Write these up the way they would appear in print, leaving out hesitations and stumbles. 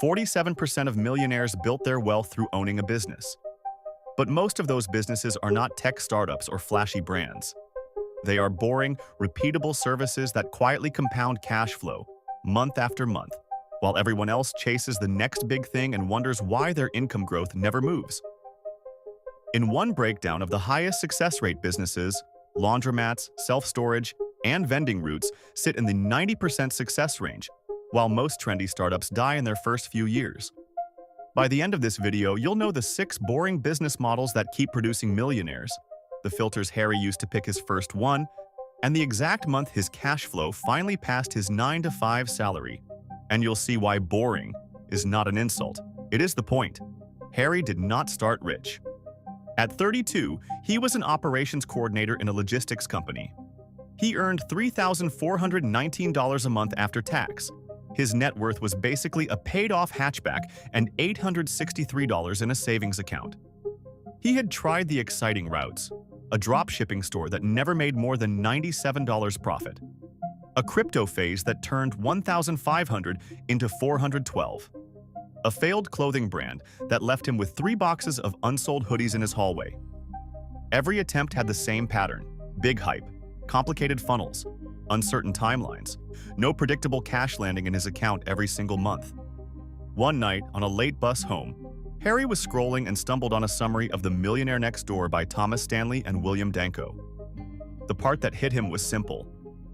47% of millionaires built their wealth through owning a business. But most of those businesses are not tech startups or flashy brands. They are boring, repeatable services that quietly compound cash flow, month after month, while everyone else chases the next big thing and wonders why their income growth never moves. In one breakdown of the highest success rate businesses, laundromats, self-storage, and vending routes sit in the 90% success range, while most trendy startups die in their first few years. By the end of this video, you'll know the 6 boring business models that keep producing millionaires, the filters Harry used to pick his first one, and the exact month his cash flow finally passed his 9-to-5 salary. And you'll see why boring is not an insult. It is the point. Harry did not start rich. At 32, he was an operations coordinator in a logistics company. He earned $3,419 a month after tax. His net worth was basically a paid-off hatchback and $863 in a savings account. He had tried the exciting routes, a drop-shipping store that never made more than $97 profit, a crypto phase that turned $1,500 into $412, a failed clothing brand that left him with 3 boxes of unsold hoodies in his hallway. Every attempt had the same pattern: big hype, complicated funnels, uncertain timelines, no predictable cash landing in his account every single month. One night, on a late bus home, Harry was scrolling and stumbled on a summary of The Millionaire Next Door by Thomas Stanley and William Danko. The part that hit him was simple.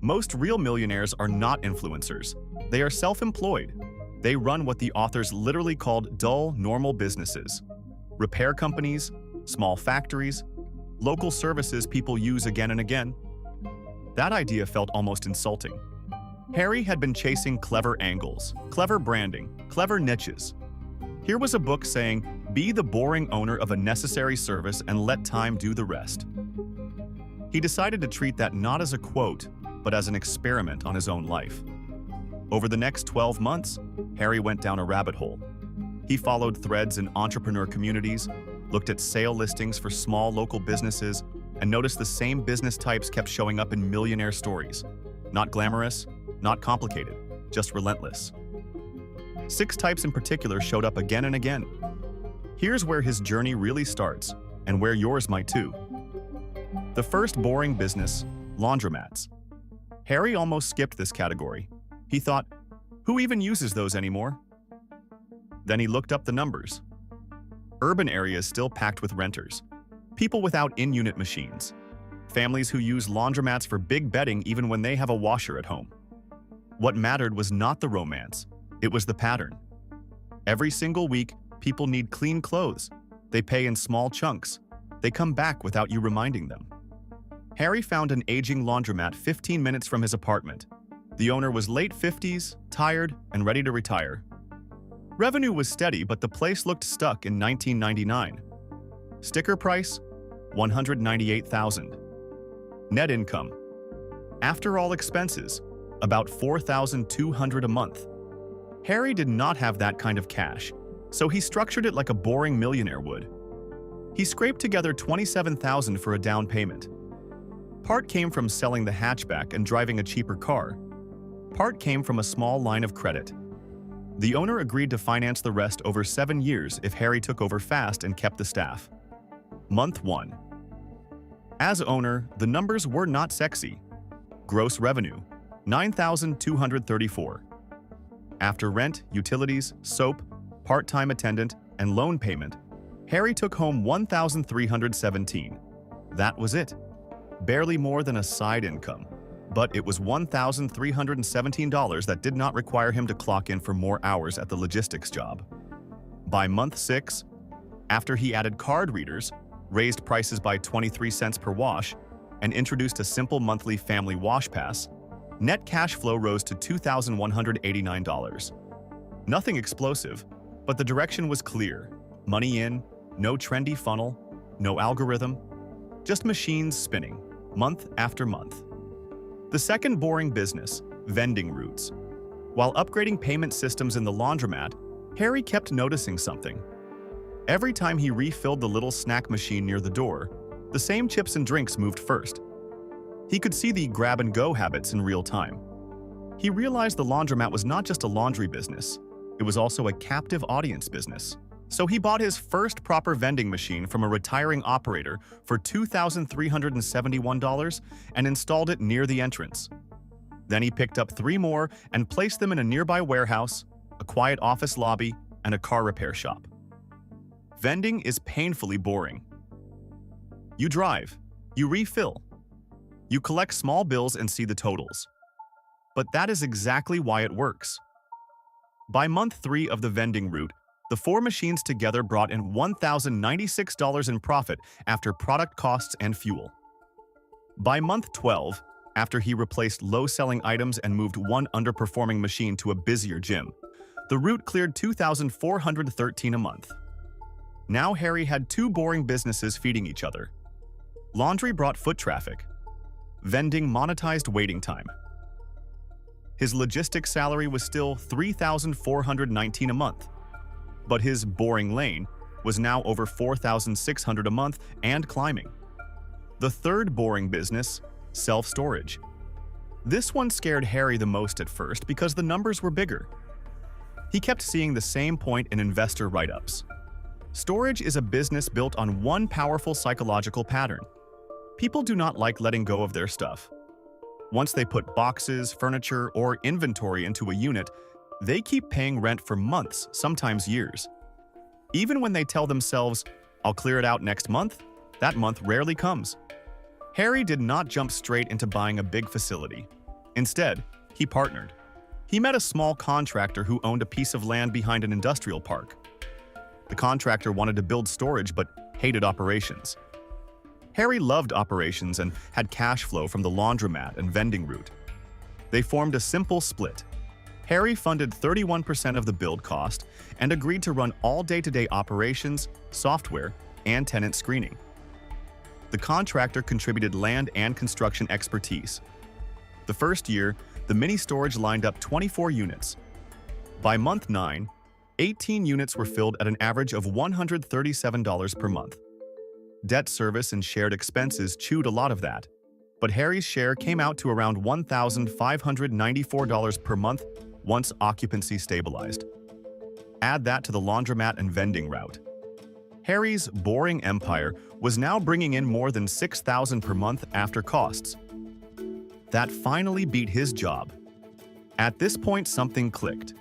Most real millionaires are not influencers. They are self-employed. They run what the authors literally called dull, normal businesses. Repair companies, small factories, local services people use again and again. That idea felt almost insulting. Harry had been chasing clever angles, clever branding, clever niches. Here was a book saying, be the boring owner of a necessary service and let time do the rest. He decided to treat that not as a quote, but as an experiment on his own life. Over the next 12 months, Harry went down a rabbit hole. He followed threads in entrepreneur communities, looked at sale listings for small local businesses, and noticed the same business types kept showing up in millionaire stories. Not glamorous, not complicated, just relentless. 6 types in particular showed up again and again. Here's where his journey really starts, and where yours might too. The first boring business, laundromats. Harry almost skipped this category. He thought, who even uses those anymore? Then he looked up the numbers. Urban areas still packed with renters. People without in-unit machines. Families who use laundromats for big betting even when they have a washer at home. What mattered was not the romance, it was the pattern. Every single week, people need clean clothes. They pay in small chunks. They come back without you reminding them. Harry found an aging laundromat 15 minutes from his apartment. The owner was late 50s, tired, and ready to retire. Revenue was steady, but the place looked stuck in 1999. Sticker price? $198,000. Net income? After all expenses, about $4,200 a month. Harry did not have that kind of cash, so he structured it like a boring millionaire would. He scraped together $27,000 for a down payment. Part came from selling the hatchback and driving a cheaper car. Part came from a small line of credit. The owner agreed to finance the rest over 7 years if Harry took over fast and kept the staff. Month 1. As owner, the numbers were not sexy. Gross revenue, $9,234. After rent, utilities, soap, part-time attendant, and loan payment, Harry took home $1,317. That was it. Barely more than a side income. But it was $1,317 that did not require him to clock in for more hours at the logistics job. By month 6, after he added card readers, raised prices by 23 cents per wash, and introduced a simple monthly family wash pass, net cash flow rose to $2,189. Nothing explosive, but the direction was clear. Money in, no trendy funnel, no algorithm, just machines spinning, month after month. The second boring business, vending routes. While upgrading payment systems in the laundromat, Harry kept noticing something. Every time he refilled the little snack machine near the door, the same chips and drinks moved first. He could see the grab-and-go habits in real time. He realized the laundromat was not just a laundry business. It was also a captive audience business. So he bought his first proper vending machine from a retiring operator for $2,371 and installed it near the entrance. Then he picked up 3 more and placed them in a nearby warehouse, a quiet office lobby, and a car repair shop. Vending is painfully boring. You drive, you refill, you collect small bills and see the totals. But that is exactly why it works. By month 3 of the vending route, the 4 machines together brought in $1,096 in profit after product costs and fuel. By month 12, after he replaced low-selling items and moved one underperforming machine to a busier gym, the route cleared $2,413 a month. Now Harry had 2 boring businesses feeding each other. Laundry brought foot traffic. Vending monetized waiting time. His logistics salary was still $3,419 a month, but his boring lane was now over $4,600 a month and climbing. The third boring business, self-storage. This one scared Harry the most at first because the numbers were bigger. He kept seeing the same point in investor write-ups. Storage is a business built on one powerful psychological pattern. People do not like letting go of their stuff. Once they put boxes, furniture, or inventory into a unit, they keep paying rent for months, sometimes years. Even when they tell themselves, "I'll clear it out next month," that month rarely comes. Harry did not jump straight into buying a big facility. Instead, he partnered. He met a small contractor who owned a piece of land behind an industrial park. The contractor wanted to build storage but hated operations. Harry loved operations and had cash flow from the laundromat and vending route. They formed a simple split. Harry funded 31% of the build cost and agreed to run all day-to-day operations, software, and tenant screening. The contractor contributed land and construction expertise. The first year, the mini-storage lined up 24 units. By month 9, 18 units were filled at an average of $137 per month. Debt service and shared expenses chewed a lot of that, but Harry's share came out to around $1,594 per month once occupancy stabilized. Add that to the laundromat and vending route. Harry's boring empire was now bringing in more than $6,000 per month after costs. That finally beat his job. At this point, something clicked.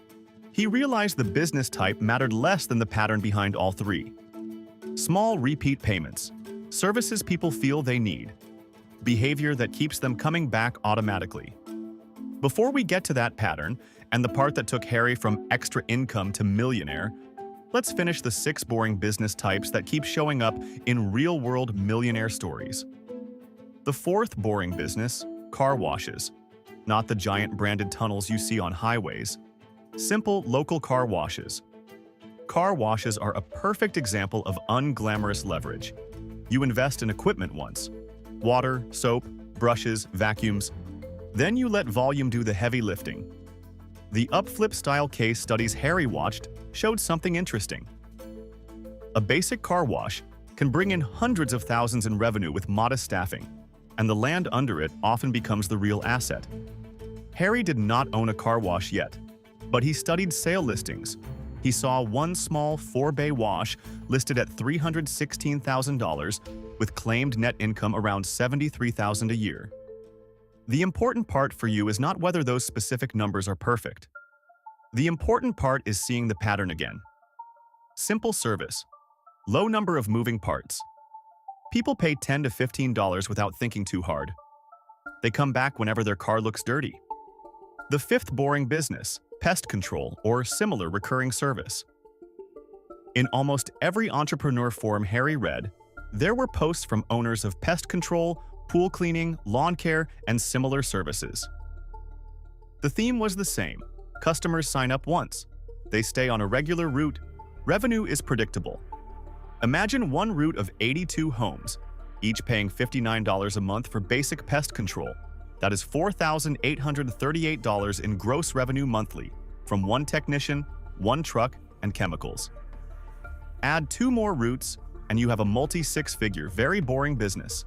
He realized the business type mattered less than the pattern behind all 3. Small repeat payments, services people feel they need, behavior that keeps them coming back automatically. Before we get to that pattern, and the part that took Harry from extra income to millionaire, let's finish the 6 boring business types that keep showing up in real-world millionaire stories. The 4th boring business, car washes. Not the giant branded tunnels you see on highways. Simple, local car washes. Car washes are a perfect example of unglamorous leverage. You invest in equipment once. Water, soap, brushes, vacuums. Then you let volume do the heavy lifting. The upflip-style case studies Harry watched showed something interesting. A basic car wash can bring in hundreds of thousands in revenue with modest staffing, and the land under it often becomes the real asset. Harry did not own a car wash yet, but he studied sale listings. He saw one small 4-bay wash listed at $316,000 with claimed net income around $73,000 a year. The important part for you is not whether those specific numbers are perfect. The important part is seeing the pattern again. Simple service. Low number of moving parts. People pay $10 to $15 without thinking too hard. They come back whenever their car looks dirty. The 5th boring business, pest control or similar recurring service. In almost every entrepreneur forum Harry read, there were posts from owners of pest control, pool cleaning, lawn care, and similar services. The theme was the same. Customers sign up once. They stay on a regular route. Revenue is predictable. Imagine one route of 82 homes, each paying $59 a month for basic pest control. That is $4,838 in gross revenue monthly from one technician, one truck, and chemicals. Add 2 more routes, and you have a multi-6-figure, very boring business.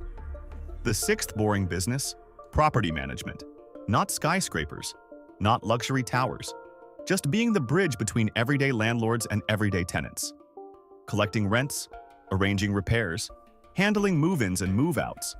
The 6th boring business, property management. Not skyscrapers, not luxury towers. just being the bridge between everyday landlords and everyday tenants. Collecting rents, arranging repairs, handling move-ins and move-outs.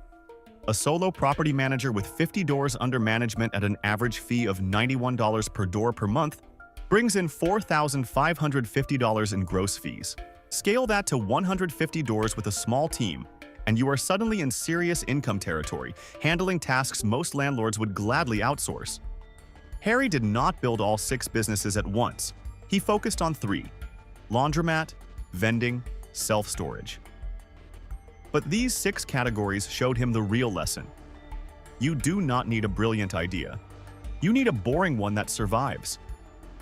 A solo property manager with 50 doors under management at an average fee of $91 per door per month brings in $4,550 in gross fees. Scale that to 150 doors with a small team, and you are suddenly in serious income territory, handling tasks most landlords would gladly outsource. Harry did not build all 6 businesses at once. He focused on 3: laundromat, vending, self-storage. But these 6 categories showed him the real lesson. You do not need a brilliant idea. You need a boring one that survives.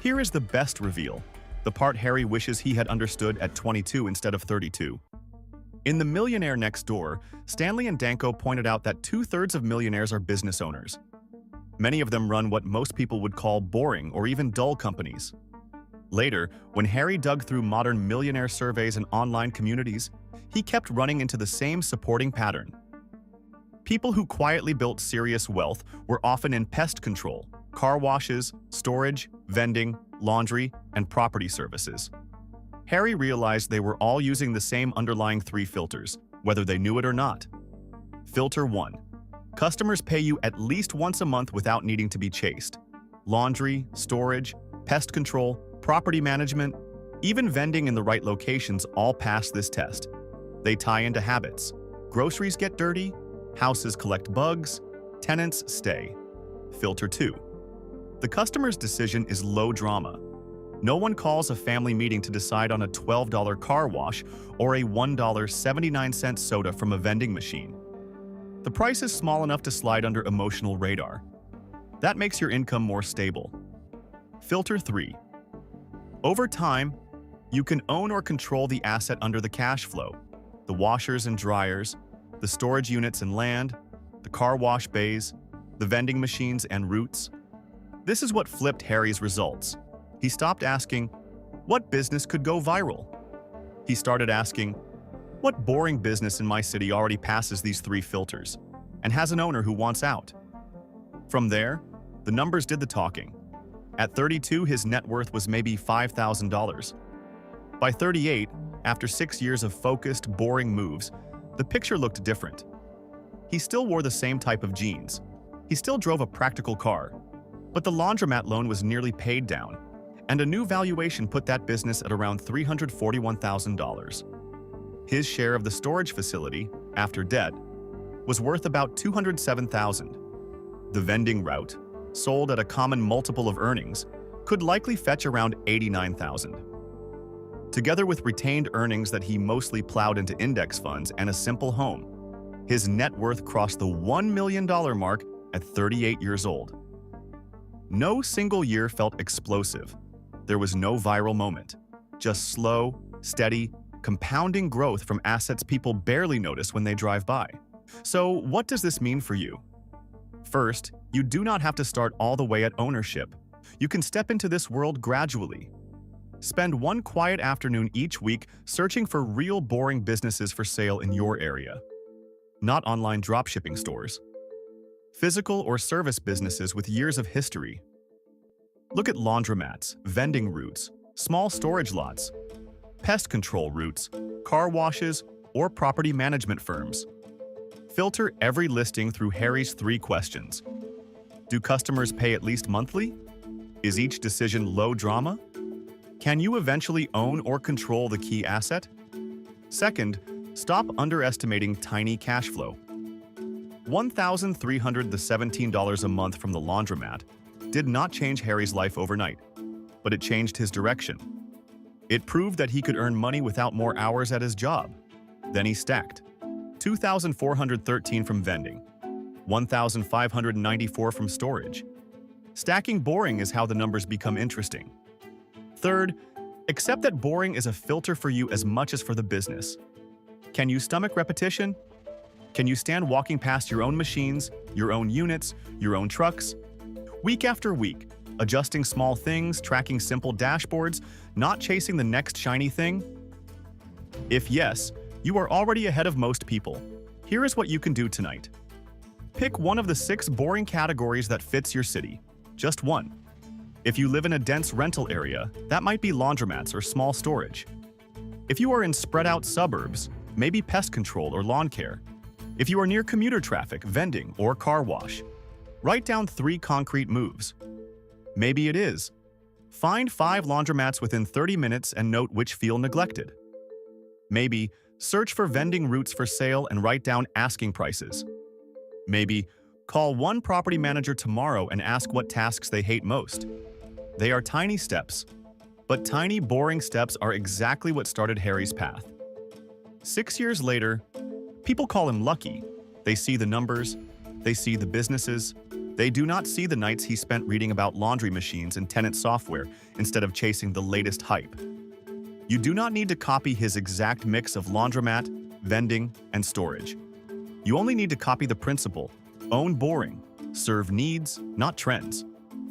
Here is the best reveal, the part Harry wishes he had understood at 22 instead of 32. In The Millionaire Next Door, Stanley and Danko pointed out that 2/3 of millionaires are business owners. Many of them run what most people would call boring or even dull companies. Later, when Harry dug through modern millionaire surveys and online communities, he kept running into the same supporting pattern. People who quietly built serious wealth were often in pest control, car washes, storage, vending, laundry, and property services. Harry realized they were all using the same underlying 3 filters, whether they knew it or not. Filter 1. Customers pay you at least once a month without needing to be chased. Laundry, storage, pest control, property management, even vending in the right locations all pass this test. They tie into habits. Groceries get dirty, houses collect bugs, tenants stay. Filter 2. The customer's decision is low drama. No one calls a family meeting to decide on a $12 car wash or a $1.79 soda from a vending machine. The price is small enough to slide under emotional radar. That makes your income more stable. Filter 3. Over time, you can own or control the asset under the cash flow. The washers and dryers, the storage units and land, the car wash bays, the vending machines and routes. This is what flipped Harry's results. He stopped asking, what business could go viral? He started asking, what boring business in my city already passes these 3 filters and has an owner who wants out? From there, the numbers did the talking. At 32, his net worth was maybe $5,000. By 38, after 6 years of focused, boring moves, the picture looked different. He still wore the same type of jeans. He still drove a practical car. But the laundromat loan was nearly paid down, and a new valuation put that business at around $341,000. His share of the storage facility, after debt, was worth about $207,000. The vending route, sold at a common multiple of earnings, could likely fetch around $89,000. Together with retained earnings that he mostly plowed into index funds and a simple home, his net worth crossed the $1 million mark at 38 years old. No single year felt explosive. There was no viral moment, just slow, steady, compounding growth from assets people barely notice when they drive by. So, what does this mean for you? First, you do not have to start all the way at ownership. You can step into this world gradually. Spend one quiet afternoon each week searching for real boring businesses for sale in your area. Not online dropshipping stores. Physical or service businesses with years of history. Look at laundromats, vending routes, small storage lots, pest control routes, car washes, or property management firms. Filter every listing through Harry's 3 questions. Do customers pay at least monthly? Is each decision low drama? Can you eventually own or control the key asset? Second, stop underestimating tiny cash flow. $1,317 a month from the laundromat did not change Harry's life overnight, but it changed his direction. It proved that he could earn money without more hours at his job. Then he stacked. $2,413 from vending, $1,594 from storage. Stacking boring is how the numbers become interesting. Third, accept that boring is a filter for you as much as for the business. Can you stomach repetition? Can you stand walking past your own machines, your own units, your own trucks? Week after week, adjusting small things, tracking simple dashboards, not chasing the next shiny thing? If yes, you are already ahead of most people. Here is what you can do tonight. Pick one of the 6 boring categories that fits your city. Just one. If you live in a dense rental area, that might be laundromats or small storage. If you are in spread-out suburbs, maybe pest control or lawn care. If you are near commuter traffic, vending, or car wash, write down 3 concrete moves. Maybe it is: find 5 laundromats within 30 minutes and note which feel neglected. Maybe search for vending routes for sale and write down asking prices. Maybe call one property manager tomorrow and ask what tasks they hate most. They are tiny steps, but tiny, boring steps are exactly what started Harry's path. 6 years later, people call him lucky. They see the numbers, they see the businesses. They do not see the nights he spent reading about laundry machines and tenant software instead of chasing the latest hype. You do not need to copy his exact mix of laundromat, vending, and storage. You only need to copy the principle: own boring, serve needs, not trends.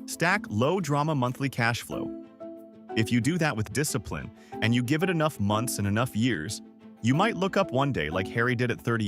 Stack low-drama monthly cash flow. If you do that with discipline, and you give it enough months and enough years, you might look up one day like Harry did at 30